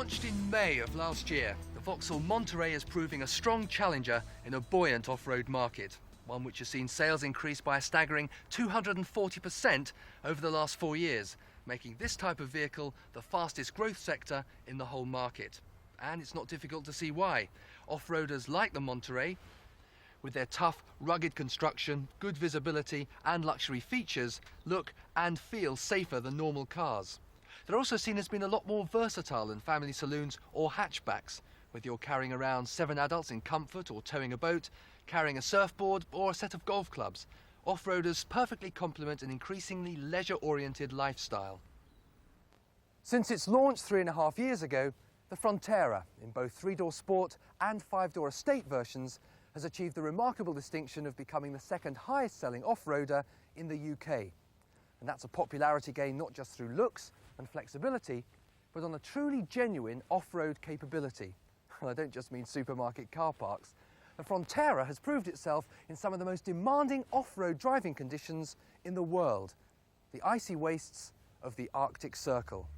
Launched in May of last year, the Vauxhall Monterey is proving a strong challenger in a buoyant off-road market, one which has seen sales increase by a staggering 240% over the last 4 years, making this type of vehicle the fastest growth sector in the whole market. And it's not difficult to see why. Off-roaders like the Monterey, with their tough, rugged construction, good visibility and luxury features, look and feel safer than normal cars. They're also seen as being a lot more versatile than family saloons or hatchbacks, whether you're carrying around 7 adults in comfort or towing a boat, carrying a surfboard or a set of golf clubs. Off-roaders perfectly complement an increasingly leisure-oriented lifestyle. Since its launch 3.5 years ago, the Frontera, in both 3-door sport and 5-door estate versions, has achieved the remarkable distinction of becoming the second highest selling off-roader in the UK. And that's a popularity gain not just through looks and flexibility, but on a truly genuine off-road capability. And I don't just mean supermarket car parks. The Frontera has proved itself in some of the most demanding off-road driving conditions in the world, the icy wastes of the Arctic Circle.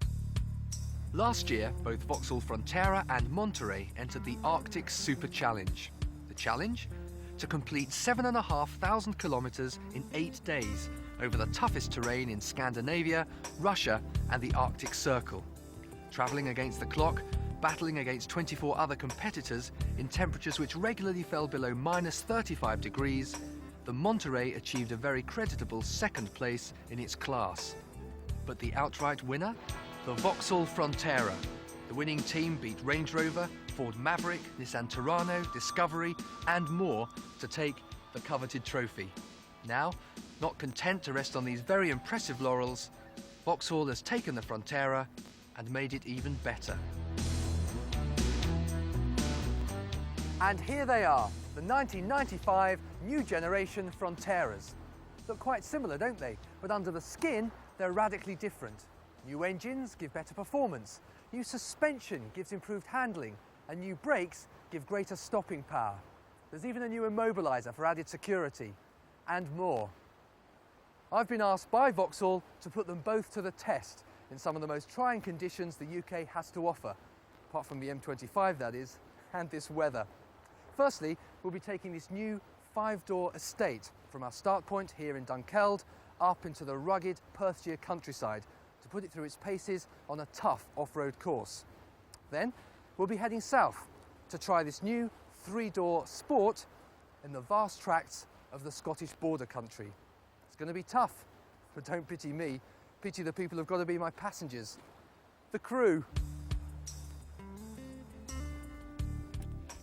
Last year, both Vauxhall Frontera and Monterey entered the Arctic Super Challenge. The challenge? To complete 7,500 kilometres in 8 days over the toughest terrain in Scandinavia, Russia and the Arctic Circle. Travelling against the clock, battling against 24 other competitors in temperatures which regularly fell below -35 degrees, the Monterey achieved a very creditable second place in its class. But the outright winner? The Vauxhall Frontera. The winning team beat Range Rover, Ford Maverick, Nissan Terrano, Discovery and more to take the coveted trophy. Now, not content to rest on these very impressive laurels, Vauxhall has taken the Frontera and made it even better. And here they are, the 1995 new generation Fronteras. Look quite similar, don't they? But under the skin, they're radically different. New engines give better performance, new suspension gives improved handling, and new brakes give greater stopping power. There's even a new immobiliser for added security, and more. I've been asked by Vauxhall to put them both to the test in some of the most trying conditions the UK has to offer, apart from the M25 that is, and this weather. Firstly, we'll be taking this new 5-door estate from our start point here in Dunkeld up into the rugged Perthshire countryside to put it through its paces on a tough off-road course. Then we'll be heading south to try this new 3-door sport in the vast tracts of the Scottish border country. It's going to be tough, but don't pity me, pity the people who've got to be my passengers, the crew.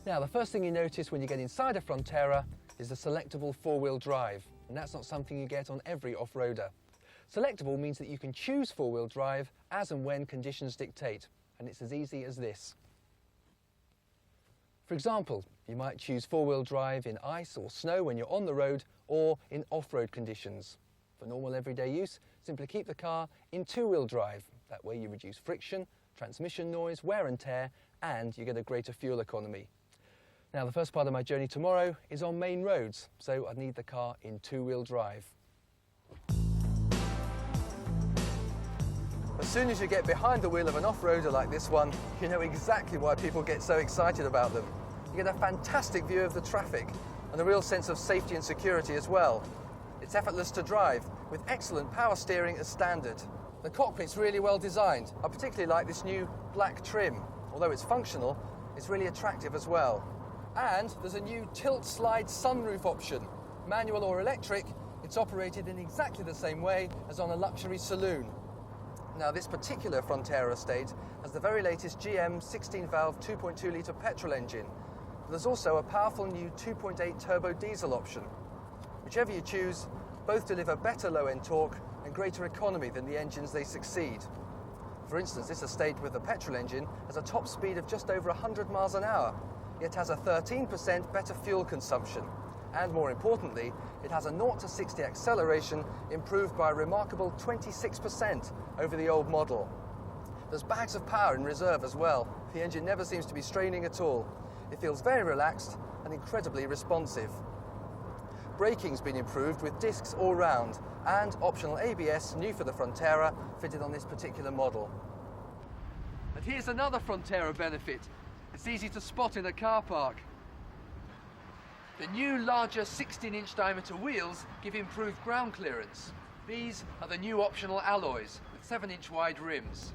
Now, the first thing you notice when you get inside a Frontera is the selectable 4-wheel drive, and that's not something you get on every off-roader. Selectable means that you can choose 4-wheel drive as and when conditions dictate, and it's as easy as this. For example, you might choose 4-wheel drive in ice or snow when you're on the road or in off-road conditions. For normal everyday use, simply keep the car in 2-wheel drive. That way you reduce friction, transmission noise, wear and tear, and you get a greater fuel economy. Now, the first part of my journey tomorrow is on main roads, so I'd need the car in 2-wheel drive. As soon as you get behind the wheel of an off-roader like this one, you know exactly why people get so excited about them. You get a fantastic view of the traffic and a real sense of safety and security as well. It's effortless to drive, with excellent power steering as standard. The cockpit's really well designed. I particularly like this new black trim. Although it's functional, it's really attractive as well. And there's a new tilt-slide sunroof option. Manual or electric, it's operated in exactly the same way as on a luxury saloon. Now, this particular Frontera estate has the very latest GM 16-valve 2.2 litre petrol engine. But there's also a powerful new 2.8 turbo diesel option. Whichever you choose, both deliver better low-end torque and greater economy than the engines they succeed. For instance, this estate with the petrol engine has a top speed of just over 100 miles an hour, yet has a 13% better fuel consumption. And more importantly, it has a 0 to 60 acceleration improved by a remarkable 26% over the old model. There's bags of power in reserve as well. The engine never seems to be straining at all. It feels very relaxed and incredibly responsive. Braking's been improved with discs all round and optional ABS, new for the Frontera, fitted on this particular model. And here's another Frontera benefit. It's easy to spot in a car park. The new larger 16-inch diameter wheels give improved ground clearance. These are the new optional alloys with 7-inch wide rims.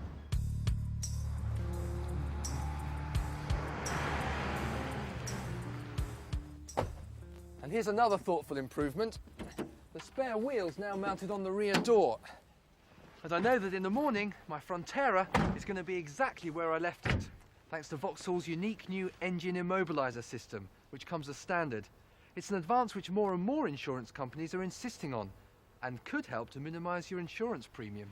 And here's another thoughtful improvement. The spare wheel's now mounted on the rear door. And I know that in the morning, my Frontera is going to be exactly where I left it, thanks to Vauxhall's unique new engine immobiliser system, which comes as standard. It's an advance which more and more insurance companies are insisting on, and could help to minimise your insurance premium.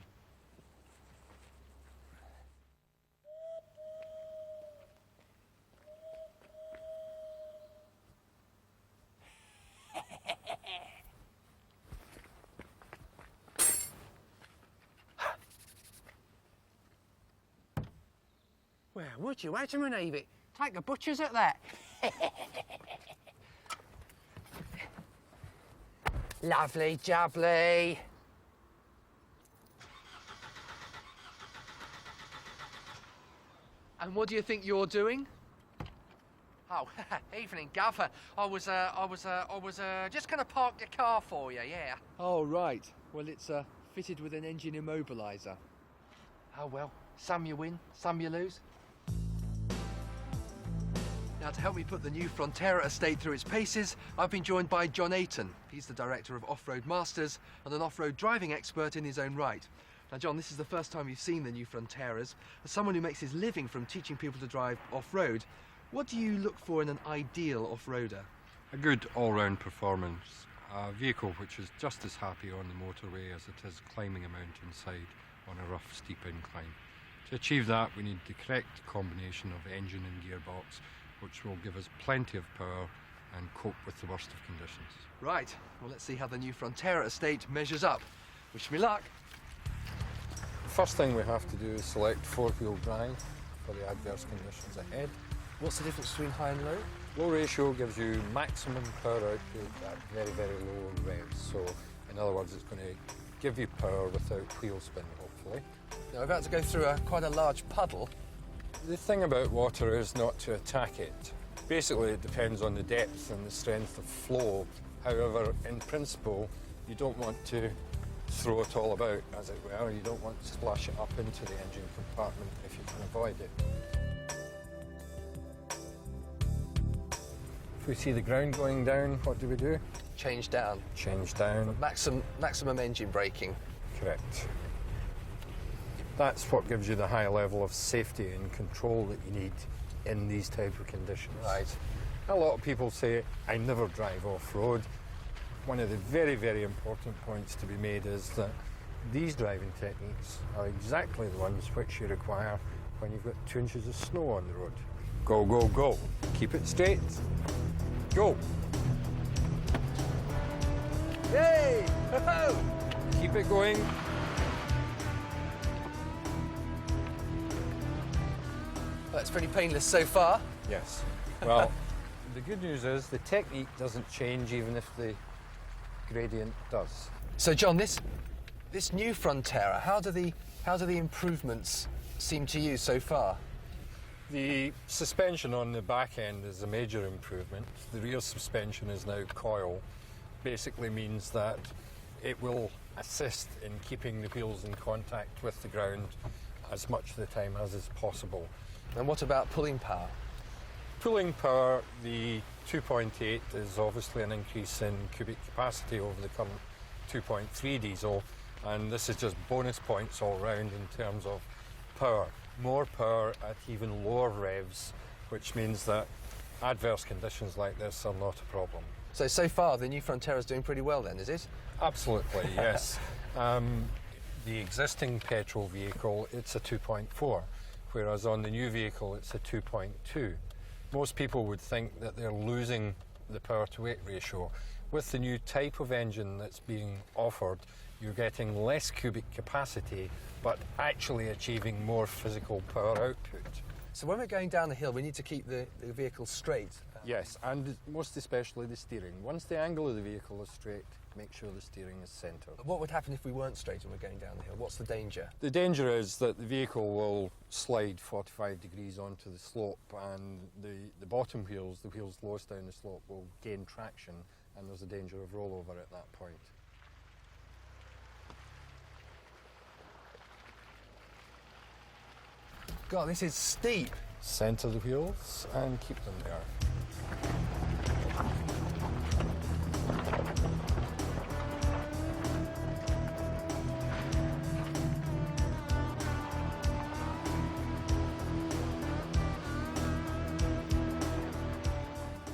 Well, would you wait to relieve it? Take the butchers at that. Lovely jubbly. And what do you think you're doing? Oh, evening, Gaffer. I was just going to park the car for you, yeah. Oh, right. Well, it's fitted with an engine immobiliser. Oh, well, some you win, some you lose. Now, to help me put the new Frontera estate through its paces, I've been joined by John Ayton. He's the director of Off-Road Masters and an off-road driving expert in his own right. Now, John, this is the first time you've seen the new Fronteras. As someone who makes his living from teaching people to drive off-road, what do you look for in an ideal off-roader? A good all-round performance, a vehicle which is just as happy on the motorway as it is climbing a mountainside on a rough, steep incline. To achieve that, we need the correct combination of engine and gearbox, which will give us plenty of power and cope with the worst of conditions. Right, well, let's see how the new Frontera estate measures up. Wish me luck. The first thing we have to do is select four-wheel drive for the adverse conditions ahead. What's the difference between high and low? Low ratio gives you maximum power output at very, very low revs. So, in other words, it's going to give you power without wheel spin, hopefully. Now, we're about to go through quite a large puddle. The thing about water is not to attack it. Basically, it depends on the depth and the strength of flow. However, in principle, you don't want to throw it all about, as it were. You don't want to splash it up into the engine compartment if you can avoid it. If we see the ground going down, what do we do? Change down. Change down. Maximum engine braking. Correct. That's what gives you the high level of safety and control that you need in these type of conditions. Right. A lot of people say, I never drive off-road. One of the very, very important points to be made is that these driving techniques are exactly the ones which you require when you've got 2 inches of snow on the road. Go, go, go. Keep it straight. Go. Hey! Keep it going. That's pretty painless so far. Yes. Well, the good news is the technique doesn't change even if the gradient does. So, John, this new Frontera, how do the improvements seem to you so far? The suspension on the back end is a major improvement. The rear suspension is now coil. Basically means that it will assist in keeping the wheels in contact with the ground as much of the time as is possible. And what about pulling power? Pulling power, the 2.8 is obviously an increase in cubic capacity over the current 2.3 diesel, and this is just bonus points all round in terms of power. More power at even lower revs, which means that adverse conditions like this are not a problem. So far the new Frontera is doing pretty well then, is it? Absolutely, yes. The existing petrol vehicle, it's a 2.4. Whereas on the new vehicle it's a 2.2. Most people would think that they're losing the power to weight ratio. With the new type of engine that's being offered, you're getting less cubic capacity but actually achieving more physical power output. So when we're going down the hill we need to keep the vehicle straight? Yes, and most especially the steering. Once the angle of the vehicle is straight, make sure the steering is centred. What would happen if we weren't straight and we're going down the hill? What's the danger? The danger is that the vehicle will slide 45 degrees onto the slope, and the bottom wheels, the wheels lowest down the slope, will gain traction, and there's a danger of rollover at that point. God, this is steep. Centre the wheels and keep them there.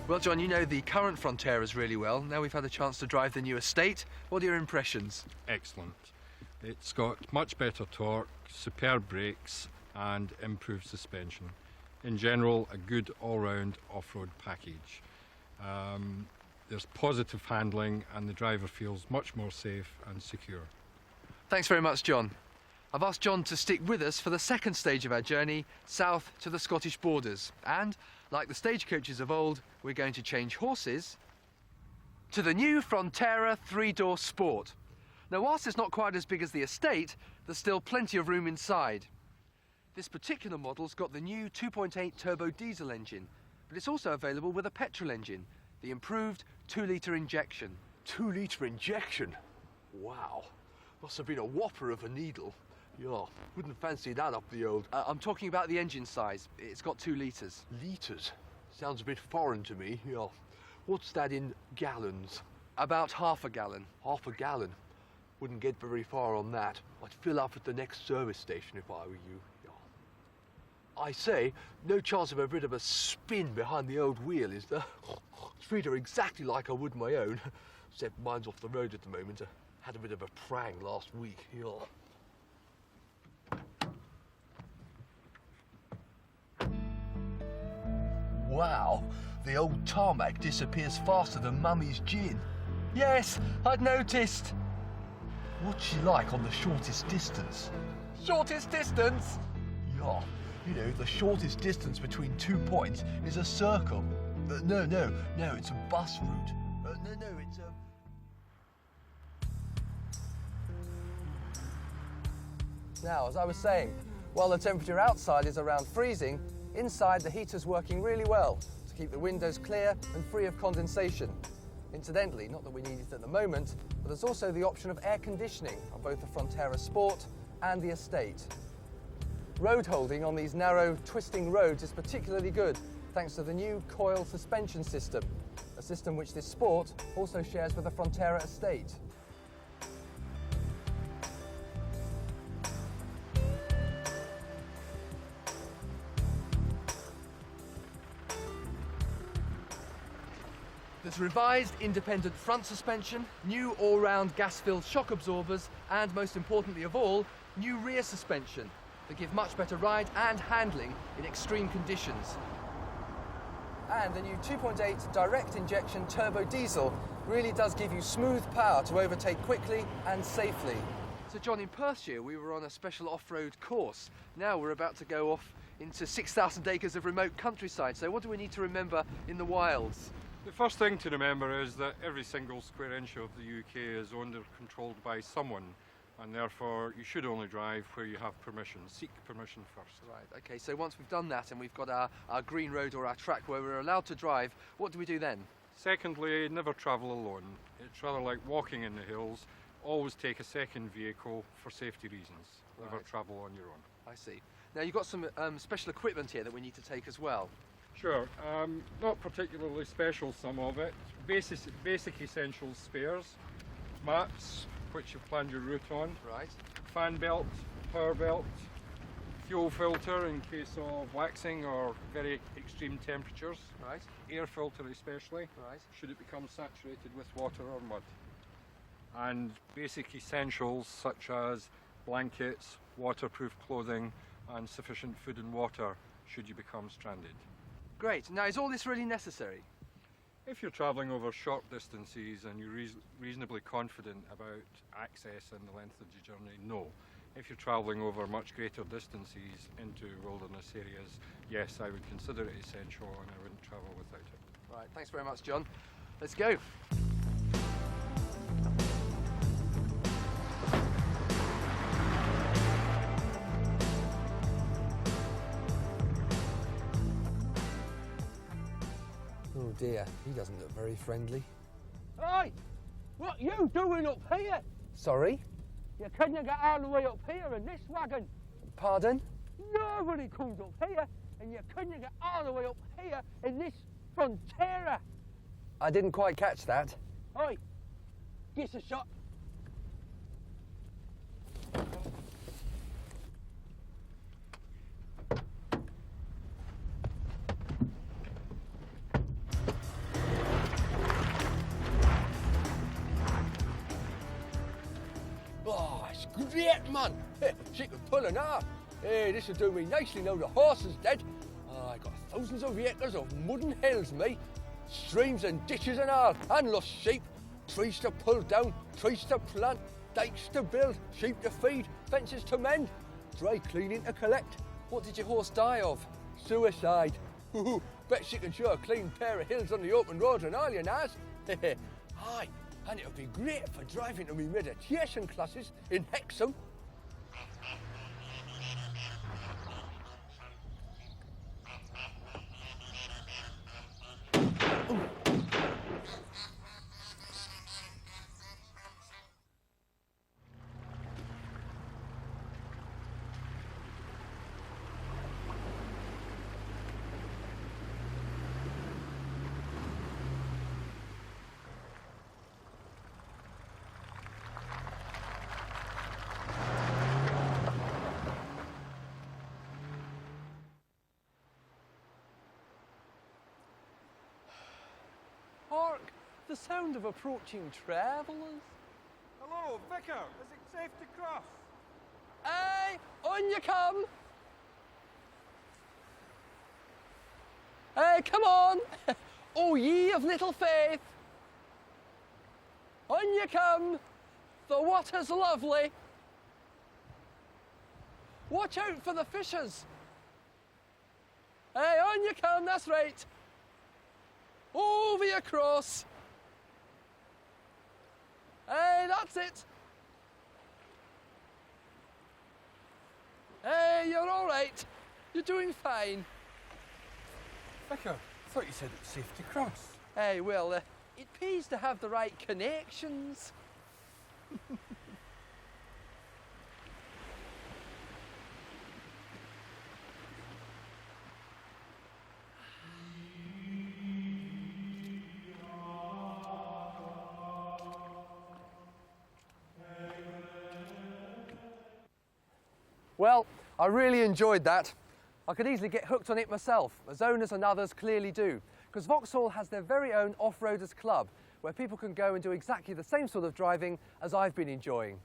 Well, John, you know the current Fronteras really well. Now we've had a chance to drive the new estate. What are your impressions? Excellent. It's got much better torque, superb brakes and improved suspension. In general, a good all-round off-road package. There's positive handling and the driver feels much more safe and secure. Thanks very much, John. I've asked John to stick with us for the second stage of our journey, south to the Scottish borders. And, like the stagecoaches of old, we're going to change horses to the new Frontera 3-door Sport. Now, whilst it's not quite as big as the estate, there's still plenty of room inside. This particular model's got the new 2.8 turbo diesel engine, but it's also available with a petrol engine, the improved 2-litre injection. 2-litre injection? Wow. Must have been a whopper of a needle. Yeah, wouldn't fancy that up the old... I'm talking about the engine size. It's got 2 litres. Litres? Sounds a bit foreign to me, yeah. What's that in gallons? About half a gallon. Half a gallon? Wouldn't get very far on that. I'd fill up at the next service station if I were you. Yeah. I say, no chance of a bit of a spin behind the old wheel, is there? Treat her exactly like I would my own. Except mine's off the road at the moment. Had a bit of a prang last week, yeah. Wow, the old tarmac disappears faster than Mummy's gin. Yes, I'd noticed. What's she like on the shortest distance? Shortest distance? Yeah, you know, the shortest distance between 2 points is a circle. No, it's a bus route. It's a... Now, as I was saying, while the temperature outside is around freezing, inside the heater's working really well to keep the windows clear and free of condensation. Incidentally, not that we need it at the moment, but there's also the option of air conditioning on both the Frontera Sport and the Estate. Road holding on these narrow, twisting roads is particularly good thanks to the new coil suspension system, a system which this Sport also shares with the Frontera Estate. There's revised independent front suspension, new all-round gas-filled shock absorbers, and most importantly of all, new rear suspension that give much better ride and handling in extreme conditions. And the new 2.8 direct injection turbo diesel really does give you smooth power to overtake quickly and safely. So John, in Perthshire we were on a special off-road course. Now we're about to go off into 6,000 acres of remote countryside. So what do we need to remember in the wilds? The first thing to remember is that every single square inch of the UK is owned or controlled by someone, and therefore you should only drive where you have permission. Seek permission first. Right, okay, so once we've done that and we've got our green road or our track where we're allowed to drive, what do we do then? Secondly, never travel alone. It's rather like walking in the hills. Always take a second vehicle for safety reasons. Never Right. travel on your own. I see. Now you've got some special equipment here that we need to take as well. Sure, not particularly special, some of it. Basic essentials spares, maps, which you've planned your route on, Right. fan belt, power belt, fuel filter in case of waxing or very extreme temperatures, Right. air filter especially, Right. should it become saturated with water or mud. And basic essentials such as blankets, waterproof clothing and sufficient food and water should you become stranded. Great. Now is all this really necessary? If you're travelling over short distances and you're reasonably confident about access and the length of your journey, no. If you're travelling over much greater distances into wilderness areas, yes, I would consider it essential and I wouldn't travel without it. Right, thanks very much, John. Let's go. dear, he doesn't look very friendly. Hey, what you doing up here? Sorry? You couldn't get all the way up here in this wagon. Pardon? Nobody comes up here, and you couldn't get all the way up here in this Frontera. I didn't quite catch that. Oi, give us a shot. Oh, it's great, man. Hey, she can pull an off. Hey, this will do me nicely now the horse is dead. I got thousands of acres of mud and hills, me. Streams and ditches and all, and lost sheep. Trees to pull down, trees to plant, dikes to build, sheep to feed, fences to mend, dry cleaning to collect. What did your horse die of? Suicide. Bet she can show a clean pair of hills on the open road and all, you know. Aye, and it'll be great for driving to me meditation classes in Hexham. Hark, the sound of approaching travellers. Hello, Vicar. Is it safe to cross? Aye, on you come. Hey, come on. O ye of little faith. On you come. The water's lovely. Watch out for the fishes. Hey, on you come, that's right. Over you cross. Hey, that's it. Hey, you're all right. You're doing fine. Vicar, I thought you said it's safe to cross. Hey, well, it pays to have the right connections. Well, I really enjoyed that. I could easily get hooked on it myself, as owners and others clearly do, because Vauxhall has their very own off-roaders club, where people can go and do exactly the same sort of driving as I've been enjoying.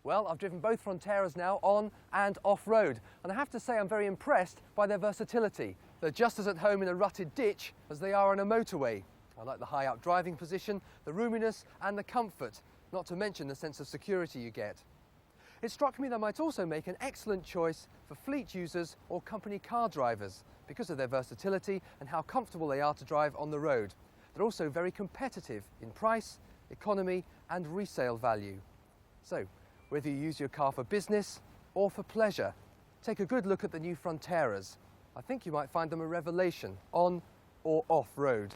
Well, I've driven both Fronteras now on and off-road, and I have to say I'm very impressed by their versatility. They're just as at home in a rutted ditch as they are on a motorway. I like the high-up driving position, the roominess and the comfort, not to mention the sense of security you get. It struck me they might also make an excellent choice for fleet users or company car drivers because of their versatility and how comfortable they are to drive on the road. They're also very competitive in price, economy and resale value. So, whether you use your car for business or for pleasure, take a good look at the new Fronteras. I think you might find them a revelation on or off-road.